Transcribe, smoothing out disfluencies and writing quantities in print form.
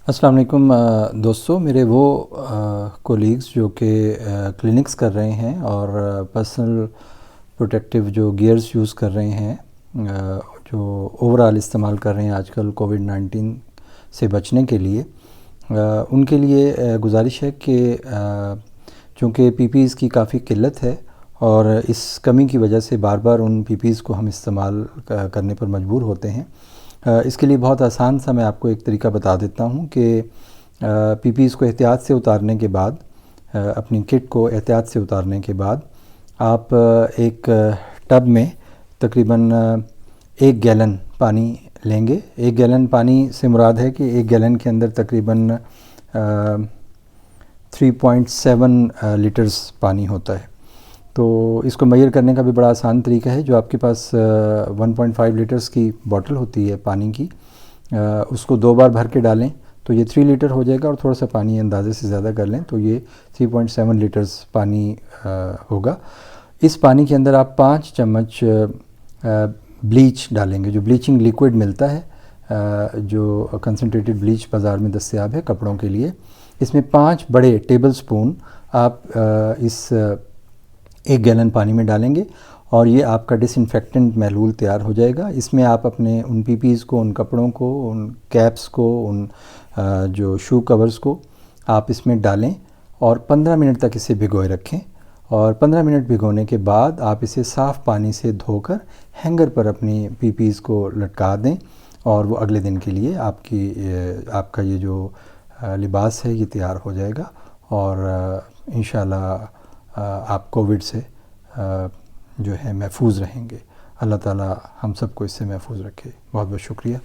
السلام علیکم دوستو، میرے وہ کولیگز جو کہ کلینکس کر رہے ہیں اور پرسنل پروٹیکٹیو جو گیئرز یوز کر رہے ہیں، جو اوورال استعمال کر رہے ہیں آج کل کووڈ-19 سے بچنے کے لیے، ان کے لیے گزارش ہے کہ چونکہ پی پی ایز کی کافی قلت ہے اور اس کمی کی وجہ سے بار بار ان پی پی ایز کو ہم استعمال کرنے پر مجبور ہوتے ہیں۔ اس کے لیے بہت آسان سا میں آپ کو ایک طریقہ بتا دیتا ہوں کہ پی پی ایز کو احتیاط سے اتارنے کے بعد، اپنی کٹ کو احتیاط سے اتارنے کے بعد آپ ایک ٹب میں تقریباً 1 گیلن پانی لیں گے۔ 1 گیلن پانی سے مراد ہے کہ 1 گیلن کے اندر تقریباً 3.7 لیٹرز پانی ہوتا ہے۔ تو اس کو میئر کرنے کا بھی بڑا آسان طریقہ ہے۔ جو آپ کے پاس 1.5 لیٹرز کی بوٹل ہوتی ہے پانی کی، اس کو 2 بار بھر کے ڈالیں تو یہ 3 لیٹر ہو جائے گا، اور تھوڑا سا پانی اندازے سے زیادہ کر لیں تو یہ 3.7 لیٹرز پانی ہوگا۔ اس پانی کے اندر آپ 5 چمچ بلیچ ڈالیں گے، جو بلیچنگ لیکوڈ ملتا ہے، جو کنسنٹریٹڈ بلیچ بازار میں دستیاب ہے کپڑوں کے لیے۔ اس میں 5 بڑے ٹیبل سپون آپ اس 1 گیلن پانی میں ڈالیں گے، اور یہ آپ کا ڈس انفیکٹنٹ محلول تیار ہو جائے گا۔ اس میں آپ اپنے ان پی پیز کو، ان کپڑوں کو، ان کیپس کو، ان جو شو کورز کو آپ اس میں ڈالیں اور 15 منٹ تک اسے بھگوئے رکھیں، اور 15 منٹ بھگونے کے بعد آپ اسے صاف پانی سے دھو کر ہینگر پر اپنی پی پیز کو لٹکا دیں، اور وہ اگلے دن کے لیے آپ کا یہ جو لباس ہے یہ تیار ہو جائے گا، اور انشاءاللہ آپ کووڈ سے جو ہے محفوظ رہیں گے۔ اللہ تعالی ہم سب کو اس سے محفوظ رکھے۔ بہت بہت شکریہ۔